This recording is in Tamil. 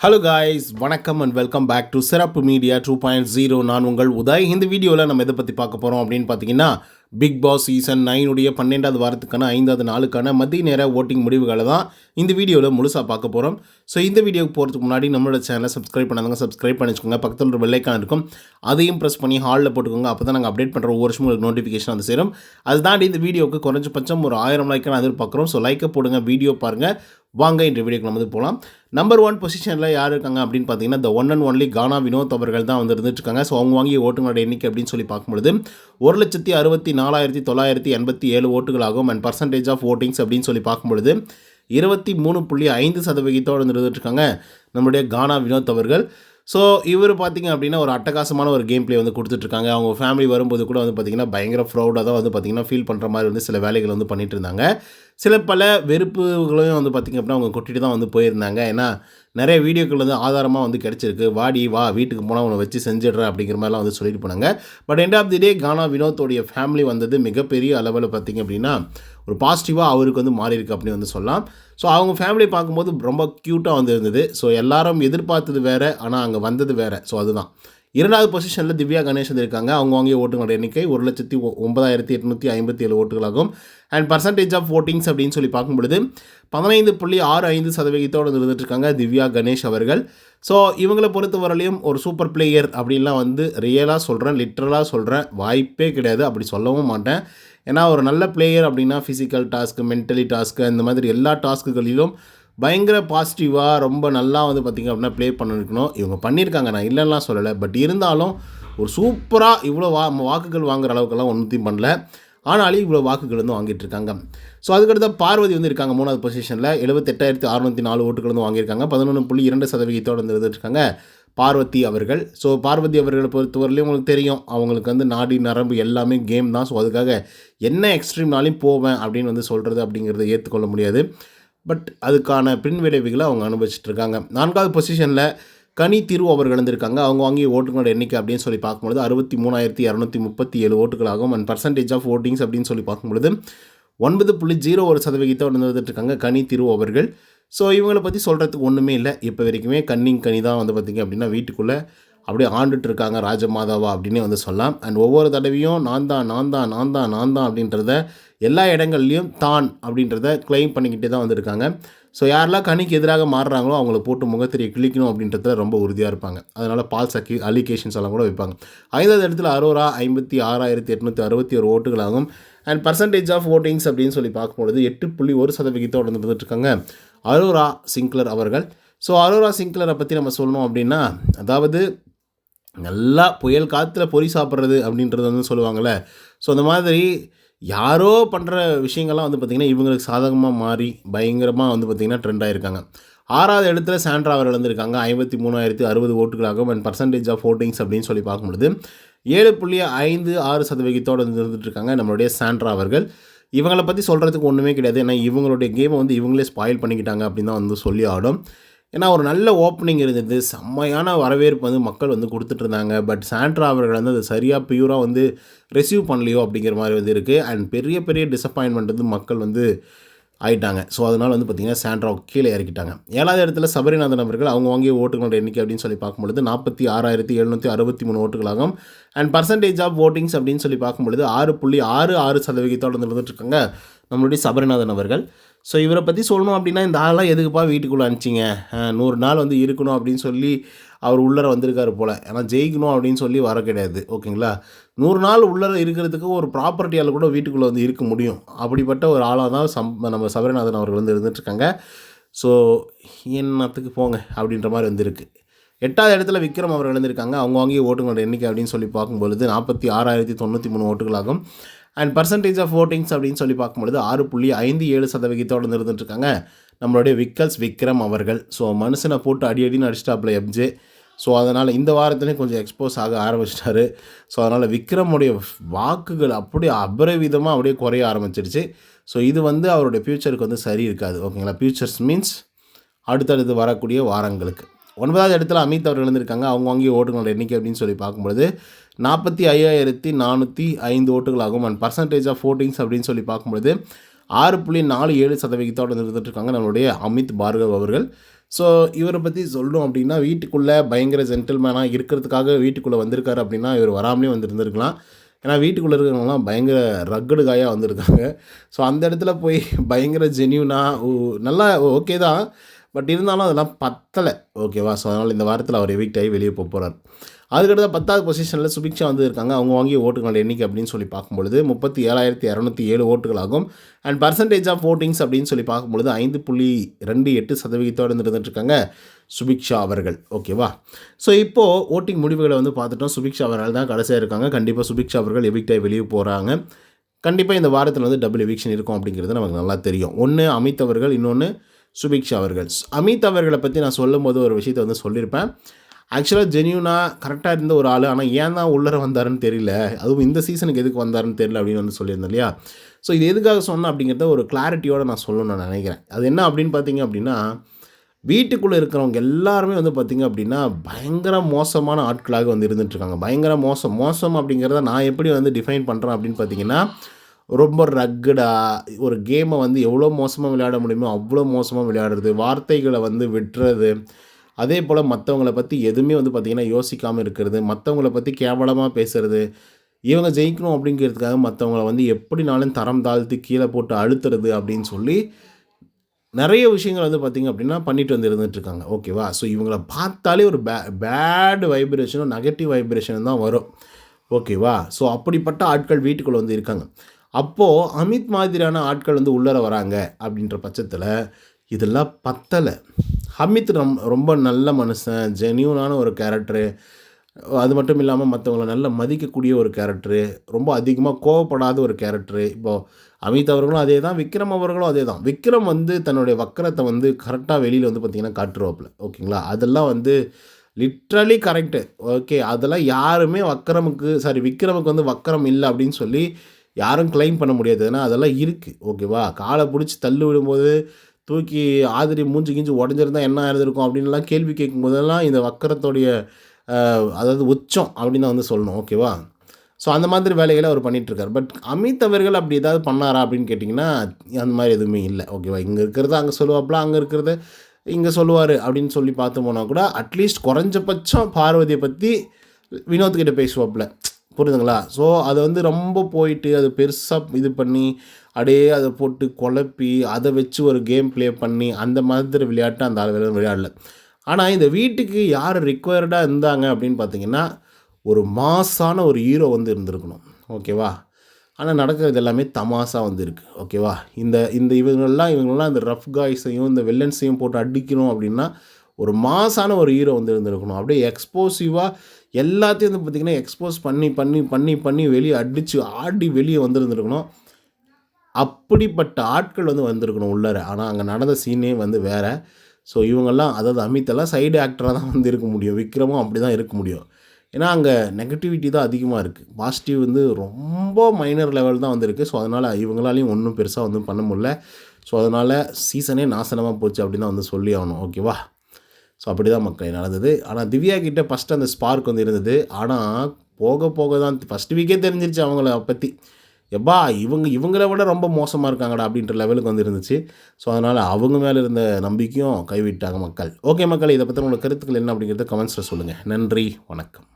ஹலோ காய்ஸ், வணக்கம் அண்ட் வெல்கம் பேக் டு சிறப்பு மீடியா 2.0. நான் உங்கள் உதய். இந்த வீடியோவில் நம்ம எதை பற்றி பார்க்க போகிறோம் அப்படின்னு பார்த்தீங்கன்னா, பிக் பாஸ் சீசன் 9 12வது வாரத்துக்கான 5வது நாளுக்கான மதிய நேர ஓட்டிங் முடிவுகளை தான் இந்த வீடியோவில் முழுசாக பார்க்க போகிறோம். ஸோ இந்த வீடியோக்கு போகிறதுக்கு முன்னாடி நம்மளோட சேனலை சப்ஸ்கிரைப் பண்ணாதவங்க சப்ஸ்கிரைப் பண்ணி வச்சுக்கோங்க. பக்கத்தில் ஒரு பெல்லைக்கான் இருக்கும், அதையும் ப்ரெஸ் பண்ணி ஹாலில் போட்டுக்கோங்க. அப்போ தான் நாங்கள் அப்டேட் பண்ணுற ஒவ்வொரு வருஷமும் உங்களுக்கு நோட்டிஃபிகேஷன் வந்து சேரும். அது தாண்டி இந்த வீடியோவுக்கு குறைஞ்சபட்சம் ஒரு 1000 லைக்கான எதிர்பார்க்குறோம். ஸோ லைக்கை போடுங்க, வீடியோ பாருங்கள். வாங்க இன்று வீடியோக்கு நம்ம வந்து போகலாம். நம்பர் 1 பொசிஷனில் யார் இருக்காங்க அப்படின்னு பார்த்தீங்கன்னா, த ஒன் அண்ட் ஒன்லி கானா வினோத் அவர்கள் தான் வந்து இருந்துட்டுருக்காங்க. ஸோ அவங்க வாங்கிய ஓட்டுங்களோட எண்ணிக்கை அப்படின்னு சொல்லி பார்க்கும்பொழுது 1,64,987 ஓட்டுகளாகும். அண்ட் பர்சன்டேஜ் ஆஃப் ஓட்டிங்ஸ் அப்படின்னு சொல்லி பார்க்கும்பொழுது 23.5% இருந்துட்டுருக்காங்க நம்மளுடைய கானா வினோத் அவர்கள். ஸோ இவர் பார்த்திங்க அப்படின்னா ஒரு அட்டகாசமான ஒரு கேம் ப்ளே வந்து கொடுத்துட்ருக்காங்க. அவங்க ஃபேமிலி வரும்போது கூட வந்து பார்த்திங்கன்னா பயங்கர ப்ரௌடாக தான் வந்து பார்த்திங்கன்னா ஃபீல் பண்ணுற மாதிரி வந்து சில வேலைகள் வந்து பண்ணிகிட்டு இருந்தாங்க. சில பல வெறுப்புகளையும் வந்து பார்த்திங்க அப்படின்னா அவங்க கொட்டிட்டு தான் வந்து போயிருந்தாங்க. ஏன்னா நிறைய வீடியோக்கள் வந்து ஆதாரமாக வந்து கிடச்சிருக்கு. வாடி வா வீட்டுக்கு போனால் உன்னை வச்சு செஞ்சிடுறேன் அப்படிங்கிற மாதிரிலாம் வந்து சொல்லிட்டு போனாங்க. But end of the day Gaana வினோத்தோடைய ஃபேமிலி வந்தது மிகப்பெரிய அளவில் பார்த்திங்க அப்படின்னா ஒரு பாசிட்டிவாக அவருக்கு வந்து மாறி இருக்குது அப்படின்னு வந்து சொல்லலாம். ஸோ அவங்க ஃபேமிலி பார்க்கும்போது ரொம்ப க்யூட்டாக வந்து இருந்தது. ஸோ எல்லாரும் எதிர்பார்த்தது வேறு, ஆனால் அங்கே வந்தது வேறு. ஸோ அதுதான். 2வது பொசிஷனில் திவ்யா கணேஷ் வந்து இருக்காங்க. அவங்க வாங்கிய ஓட்டுங்களோட எண்ணிக்கை 1,09,857 ஓட்டுகளாகும். அண்ட் பர்சன்டேஜ் ஆஃப் ஓட்டிங்ஸ் அப்படின்னு சொல்லி பார்க்கும்பொழுது 15.65% இருந்துட்டுருக்காங்க திவ்யா கணேஷ் அவர்கள். ஸோ இவங்களை பொறுத்தவரையிலையும் ஒரு சூப்பர் பிளேயர் அப்படின்லாம் வந்து ரியலாக சொல்கிறேன், லிட்ரலாக சொல்கிறேன், வாய்ப்பே கிடையாது. அப்படி சொல்லவும் மாட்டேன். ஏன்னா ஒரு நல்ல பிளேயர் அப்படின்னா ஃபிசிக்கல் டாஸ்க்கு, மென்டலி டாஸ்க்கு, இந்த மாதிரி எல்லா டாஸ்க்குகளிலும் பயங்கர பாசிட்டிவாக ரொம்ப நல்லா வந்து பார்த்திங்க அப்படின்னா ப்ளே பண்ணிருக்கணும். இவங்க பண்ணியிருக்காங்க, நான் இல்லைன்னா சொல்லலை. பட் இருந்தாலும் ஒரு சூப்பராக இவ்வளோ வாக்குகள் வாங்குகிற அளவுக்கெல்லாம் ஒன்றுத்தையும் பண்ணல. ஆனாலும் இவ்வளோ வாக்குகள் வந்து வாங்கிட்டு இருக்காங்க. ஸோ அதுக்கடுத்த பார்வதி வந்து இருக்காங்க 3வது பொசிஷனில் 78,604 ஓட்டுகள் வந்து வாங்கியிருக்காங்க. 11.2% வந்து இருந்துருக்காங்க பார்வதி அவர்கள். ஸோ பார்வதி அவர்களை பொறுத்தவரையிலையும் உங்களுக்கு தெரியும், அவங்களுக்கு வந்து நாடி நரம்பு எல்லாமே கேம் தான். ஸோ அதுக்காக என்ன எக்ஸ்ட்ரீம்னாலையும் போவேன் அப்படின்னு வந்து சொல்கிறது அப்படிங்கிறத ஏற்றுக்கொள்ள முடியாது. பட் அதுக்கான பின்விளைவுகளை அவங்க அனுபவிச்சுட்ருக்காங்க. 4வது பொசிஷனில் கனி திரு அவர்கள் இருந்திருக்காங்க. அவங்க வாங்கிய ஓட்டுகளோட எண்ணிக்கை அப்படின்னு சொல்லி பார்க்கும்பொழுது 63,237 ஓட்டுகளாகும். அண்ட் பர்சன்டேஜ் ஆஃப் ஓட்டிங்ஸ் அப்படின்னு சொல்லி பார்க்கும்பொழுது 9.01% வந்துட்டுருக்காங்க கனி திரு அவர்கள். ஸோ இவங்களை பற்றி சொல்கிறதுக்கு ஒன்றுமே இல்லை. இப்போ வரைக்குமே கனி தான் வந்து பார்த்திங்க அப்படின்னா வீட்டுக்குள்ளே அப்படியே ஆண்டுட்டு இருக்காங்க ராஜமாதாவா அப்படின்னே வந்து சொல்லலாம். அண்ட் ஒவ்வொரு தடவையும் நான் தான் அப்படின்றத எல்லா இடங்கள்லையும் தான் அப்படின்றத கிளைம் பண்ணிக்கிட்டே தான் வந்திருக்காங்க. ஸோ யாரெல்லாம் கனிக்கு எதிராக மாறுறாங்களோ அவங்கள போட்டு முகத்திரையை கிழிக்கணும் அப்படின்றத ரொம்ப உறுதியாக இருப்பாங்க. அதனால் பால்ஸ் அலிகேஷன்ஸ் எல்லாம் கூட வைப்பாங்க. 5வது இடத்துல அரோரா 56,861 ஓட்டுகளாகும். அண்ட் பர்சன்டேஜ் ஆஃப் ஓட்டிங்ஸ் அப்படின்னு சொல்லி பார்க்கும்பொழுது 8.1% இருந்துட்டுருக்காங்க அரோரா சிங்க்லர் அவர்கள். ஸோ அரோரா சிங்க்லரை பற்றி நம்ம சொல்லணும் அப்படின்னா, அதாவது நல்லா புயல் காற்றுல பொறி சாப்பிட்றது அப்படின்றது வந்து சொல்லுவாங்கள்ல. ஸோ அந்த மாதிரி யாரோ பண்ணுற விஷயங்கள்லாம் வந்து பார்த்திங்கன்னா இவங்களுக்கு சாதகமாக மாறி பயங்கரமாக வந்து பார்த்திங்கன்னா ட்ரெண்ட் ஆகிருக்காங்க. 6வது இடத்துல சாண்ட்ரா அவர்கள் இருந்திருக்காங்க 53,060 ஓட்டுகளாகும். அண்ட் பர்சன்டேஜ் ஆஃப் ஓட்டிங்ஸ் அப்படின்னு சொல்லி பார்க்கும்பொழுது 7.56% இருந்துகிட்ருக்காங்க நம்மளுடைய சாண்ட்ரா அவர்கள். இவங்களை பற்றி சொல்கிறதுக்கு ஒன்றுமே கிடையாது. ஏன்னா இவங்களுடைய கேமை வந்து இவங்களே ஸ்பாயில் பண்ணிக்கிட்டாங்க அப்படின்னு தான் வந்து சொல்லி ஆடும். ஏன்னா ஒரு நல்ல ஓப்பனிங் இருந்தது, செம்மையான வரவேற்பு வந்து மக்கள் வந்து கொடுத்துட்ருந்தாங்க. பட் சாண்ட்ரா அவர்கள் வந்து அது சரியாக பியூராக வந்து ரிசீவ் பண்ணலையோ அப்படிங்கிற மாதிரி வந்து இருக்குது. அண்ட் பெரிய பெரிய டிசப்பாயின்மெண்ட் வந்து மக்கள் வந்து ஆகிட்டாங்க. ஸோ அதனால் வந்து பார்த்திங்கன்னா சாண்ட்ரா கீழே இறக்கிட்டாங்க. 7வது இடத்துல சபரிநாதன் அவர்கள். அவங்க வாங்கிய ஓட்டுகளோட எண்ணிக்கை அப்படின்னு சொல்லி பார்க்கும்பொழுது 46,763 ஓட்டுகளாகும். அண்ட் பர்சன்டேஜ் ஆஃப் ஓட்டிங்ஸ் அப்படின்னு சொல்லி பார்க்கும்பொழுது 6.66% இருந்துட்டுருக்காங்க நம்மளுடைய சபரிநாதன் அவர்கள். ஸோ இவரை பற்றி சொல்லணும் அப்படின்னா, இந்த ஆளெலாம் எதுக்குப்பா வீட்டுக்குள்ளே அனுப்பிச்சிங்க, 100 நாள் வந்து இருக்கணும் அப்படின்னு சொல்லி அவர் உள்ளர வந்திருக்காரு போல். ஏன்னா ஜெயிக்கணும் அப்படின்னு சொல்லி வர கிடையாது, ஓகேங்களா. 100 நாள் உள்ளர இருக்கிறதுக்கு ஒரு ப்ராப்பர்ட்டியால் கூட வீட்டுக்குள்ளே வந்து இருக்க முடியும். அப்படிப்பட்ட ஒரு ஆளாக தான் நம்ம சபரிநாதன் அவர்கள் வந்து இருந்துகிட்ருக்காங்க. ஸோ என்னத்துக்கு போங்க அப்படின்ற மாதிரி வந்துருக்கு. 8வது இடத்துல விக்ரம் அவர்கள் இருந்திருக்காங்க. அவங்க வாங்கிய ஓட்டுங்களோட எண்ணிக்கை அப்படின்னு சொல்லி பார்க்கும்பொழுது 46,093 ஓட்டுகளாகும். அண்ட் பர்சன்டேஜ் ஆஃப் ஓட்டிங்ஸ் அப்படின்னு சொல்லி பார்க்கும்பொழுது 6.57% இருந்துட்டுருக்காங்க நம்மளுடைய விக்ரம் அவர்கள். ஸோ மனுஷனை போட்டு அடின்னு அடிச்சிட்டாப்புல எப்ஜே. ஸோ அதனால் இந்த வாரத்துலேயும் கொஞ்சம் எக்ஸ்போஸ் ஆக ஆரம்பிச்சிட்டாரு. ஸோ அதனால் விக்ரமுடைய வாக்குகள் அப்படியே அபரிவிதமாக அப்படியே குறைய ஆரம்பிச்சிருச்சு. ஸோ இது வந்து அவருடைய ஃப்யூச்சருக்கு வந்து சரி இருக்காது, ஓகேங்களா. ஃப்யூச்சர்ஸ் மீன்ஸ் அடுத்தடுத்து வரக்கூடிய வாரங்களுக்கு. 9வது இடத்துல அமித் அவர்கள் இருந்திருக்காங்க. அவங்க வாங்கிய ஓட்டுகளோட எண்ணிக்கை அப்படின்னு சொல்லி பார்க்கும்பொழுது 45,405 ஓட்டுகளாகும். அண்ட் பர்சன்டேஜ் ஆஃப் ஓட்டிங்ஸ் அப்படின்னு சொல்லி பார்க்கும்பொழுது 6.47% இருந்துகிட்ருக்காங்க நம்மளுடைய அமித் பார்கவ் அவர்கள். ஸோ இவரை பற்றி சொல்லணும் அப்படின்னா, வீட்டுக்குள்ளே பயங்கர ஜென்டில்மேனாக இருக்கிறதுக்காக வீட்டுக்குள்ளே வந்திருக்காரு அப்படின்னா, இவர் வராமலே வந்துருந்துருக்கலாம். ஏன்னா வீட்டுக்குள்ளே இருக்கிறவங்கலாம் பயங்கர ரக்கடு காயா வந்திருக்காங்க. ஸோ அந்த இடத்துல போய் பயங்கர ஜென்யூனாக நல்லா ஓகே தான். பட் இருந்தாலும் அதெல்லாம் பத்தலை. ஓகேவா? ஸோ அதனால் இந்த வாரத்தில் அவர் எவிக்ட் ஆகி வெளியே போகிறார். அதுக்கடுத்து 10வது பொசிஷனில் சுபிக்ஷா வந்து இருக்காங்க. அவங்க வாங்கிய ஓட்டுகளோட எண்ணிக்கை அப்படின்னு சொல்லி பார்க்கும்பொழுது 37,207 ஓட்டுகள் ஆகும். அண்ட் பர்சன்டேஜ் ஆஃப் வோட்டிங்ஸ் அப்படின்னு சொல்லி பார்க்கும்பொழுது 5.28% இருந்துட்டுருக்காங்க சுபிக்ஷா அவர்கள். ஓகேவா? ஸோ இப்போது ஓட்டிங் முடிவுகளை வந்து பார்த்துட்டோம். சுபிக்ஷா அவர்கள் தான் கடைசியாக இருக்காங்க. கண்டிப்பாக சுபிக்ஷா அவர்கள் எவிக்ட் ஆகி வெளியே போகிறாங்க. கண்டிப்பாக இந்த வாரத்தில் வந்து டபுள் எவிக்ஷன் இருக்கும் அப்படிங்கிறது நமக்கு நல்லா தெரியும். ஒன்று அமித் அவர்கள், இன்னொன்று சுபிக்ஷா அவர்கள். அமித் அவர்களை பற்றி நான் சொல்லும்போது ஒரு விஷயத்தை வந்து சொல்லியிருப்பேன். ஆக்சுவலாக ஜென்யூனாக கரெக்டாக இருந்த ஒரு ஆள், ஆனால் ஏன் தான் உள்ளர வந்தாருன்னு தெரியல, அதுவும் இந்த சீசனுக்கு எதுக்கு வந்தாருன்னு தெரியல அப்படின்னு வந்து சொல்லியிருந்தேன் இல்லையா? ஸோ இது எதுக்காக சொன்னேன் அப்படிங்கிறத ஒரு கிளாரிட்டியோடு நான் சொல்லணும்னு நான் நினைக்கிறேன். அது என்ன அப்படின்னு பார்த்தீங்க அப்படின்னா, வீட்டுக்குள்ளே இருக்கிறவங்க எல்லாருமே வந்து பார்த்திங்க அப்படின்னா பயங்கர மோசமான ஆட்களாக வந்து இருந்துகிட்ருக்காங்க. பயங்கர மோசம் அப்படிங்கிறத நான் எப்படி வந்து டிஃபைன் பண்ணுறேன் அப்படின்னு பார்த்தீங்கன்னா, ரொம்ப ரக்கடாக ஒரு கேமை வந்து எவ்வளோ மோசமாக விளையாட முடியுமோ அவ்வளோ மோசமாக விளையாடுறது, வார்த்தைகளை வந்து விட்டுறது, அதே போல் மற்றவங்கள பற்றி எதுவுமே வந்து பார்த்திங்கன்னா யோசிக்காமல் இருக்கிறது, மற்றவங்கள பற்றி கேவலமாக பேசுகிறது, இவங்க ஜெயிக்கணும் அப்படிங்கிறதுக்காக மற்றவங்கள வந்து எப்படினாலும் தரம் தாழ்த்தி கீழே போட்டு அழுத்துறது அப்படின்னு சொல்லி நிறைய விஷயங்கள் வந்து பார்த்திங்க அப்படின்னா பண்ணிட்டு வந்து இருந்துகிட்ருக்காங்க. ஓகேவா? ஸோ இவங்கள பார்த்தாலே ஒரு பேட் வைப்ரேஷனும் நெகட்டிவ் வைப்ரேஷனும் தான் வரும். ஓகேவா? ஸோ அப்படிப்பட்ட ஆட்கள் வீட்டுக்குள்ளே வந்து இருக்காங்க. அப்போது அமித் மாதிரியான ஆட்கள் வந்து உள்ளர வராங்க அப்படின்ற பட்சத்தில் இதெல்லாம் பத்தலை. அமித் ரொம்ப நல்ல மனுஷன், ஜென்யூனான ஒரு கேரக்டரு. அது மட்டும் இல்லாமல் மற்றவங்கள நல்லா மதிக்கக்கூடிய ஒரு கேரக்டரு, ரொம்ப அதிகமாக கோவப்படாத ஒரு கேரக்டரு. இப்போது அமித் அவர்களும் அதே தான், விக்ரம் அவர்களும் அதே தான். விக்ரம் வந்து தன்னுடைய வக்கரத்தை வந்து கரெக்டாக வெளியில் வந்து பார்த்திங்கன்னா காட்டுருவாப்பில். ஓகேங்களா? அதெல்லாம் வந்து லிட்ரலி கரெக்டு. ஓகே, அதெல்லாம் யாருமே விக்ரமுக்கு வந்து வக்கரம் இல்லை அப்படின்னு சொல்லி யாரும் கிளைம் பண்ண முடியாது. ஏன்னா அதெல்லாம் இருக்குது. ஓகேவா? காலை பிடிச்சி தள்ளி விடும்போது தூக்கி ஆதிரி மூஞ்சி கிஞ்சி உடஞ்சிருந்தா என்ன ஆயிருந்திருக்கும் அப்படின்லாம் கேள்வி கேட்கும் போதெல்லாம் இந்த வக்கரத்தோடைய அதாவது உச்சம் அப்படின்னு தான் வந்து சொல்லணும். ஓகேவா? ஸோ அந்த மாதிரி வேலைகளை அவர் பண்ணிகிட்ருக்கார். பட் அமித் அவர்கள் அப்படி ஏதாவது பண்ணாரா அப்படின்னு கேட்டிங்கன்னா, அந்த மாதிரி எதுவுமே இல்லை. ஓகேவா? இங்கே இருக்கிறத அங்கே சொல்லுவாப்புல, அங்கே இருக்கிறத இங்கே சொல்லுவார் அப்படின்னு சொல்லி பார்த்து போனால் கூட அட்லீஸ்ட் குறைஞ்சபட்சம் பார்வதியை பற்றி வினோத்கிட்ட பேசுவாப்புல. புரியுதுங்களா? ஸோ அதை வந்து ரொம்ப போயிட்டு அது பெருசாக இது பண்ணி அப்படியே அதை போட்டு குழப்பி அதை வச்சு ஒரு கேம் ப்ளே பண்ணி அந்த மாதிரி விளையாட்டு அந்த ஆள் விளையாடல. ஆனால் இந்த வீட்டுக்கு யார் ரிக்வயர்டாக இருந்தாங்க அப்படின்னு பார்த்தீங்கன்னா, ஒரு மாஸான ஒரு ஹீரோ வந்து இருந்திருக்கணும். ஓகேவா? ஆனால் நடக்கிறது எல்லாமே தமாஷா வந்து இருக்குது. ஓகேவா? இந்த இந்த இவங்கெல்லாம் இந்த ரஃப் காய்ஸையும் இந்த வில்லன்ஸையும் போட்டு அடிக்கணும் அப்படின்னா ஒரு மாஸான ஒரு ஹீரோ வந்து இருந்திருக்கணும். அப்படியே எக்ஸ்போசிவாக எல்லாத்தையும் வந்து பார்த்திங்கன்னா எக்ஸ்போஸ் பண்ணி பண்ணி பண்ணி பண்ணி வெளியே அடித்து ஆடி வெளியே வந்துருந்துருக்கணும். அப்படிப்பட்ட ஆட்கள் வந்து வந்திருக்கணும் உள்ளார. ஆனால் அங்கே நடந்த சீனே வந்து வேறு. ஸோ இவங்கெல்லாம் அதாவது அமித்தெல்லாம் சைடு ஆக்டராக தான் வந்து இருக்க முடியும். விக்ரமும் அப்படி தான் இருக்க முடியும். ஏன்னா அங்கே நெகட்டிவிட்டி தான் அதிகமாக இருக்குது. பாசிட்டிவ் வந்து ரொம்ப மைனர் லெவல் தான் வந்திருக்கு. ஸோ அதனால் இவங்களாலையும் ஒன்றும் பெருசாக வந்து பண்ண முடியல. ஸோ அதனால் சீசனே நாசனமாக போச்சு அப்படின்னு தான் வந்து சொல்லி ஆகணும். ஓகேவா? ஸோ அப்படி தான் மக்கள் நடந்தது. ஆனால் திவ்யா கிட்டே ஃபஸ்ட்டு அந்த ஸ்பார்க் வந்து இருந்தது. ஆனால் போக போக தான் ஃபஸ்ட் வீக்கே தெரிஞ்சிருச்சு அவங்கள பற்றி. எப்பா இவங்கள விட ரொம்ப மோசமாக இருக்காங்கடா அப்படின்ற லெவலுக்கு வந்து இருந்துச்சு. ஸோ அதனால் அவங்க மேலே இருந்த நம்பிக்கையும் கைவிட்டாங்க மக்கள். ஓகே மக்கள், இதை பற்றி உங்களோட கருத்துக்கள் என்ன அப்படிங்கிறத கமெண்ட்ஸில் சொல்லுங்கள். நன்றி, வணக்கம்.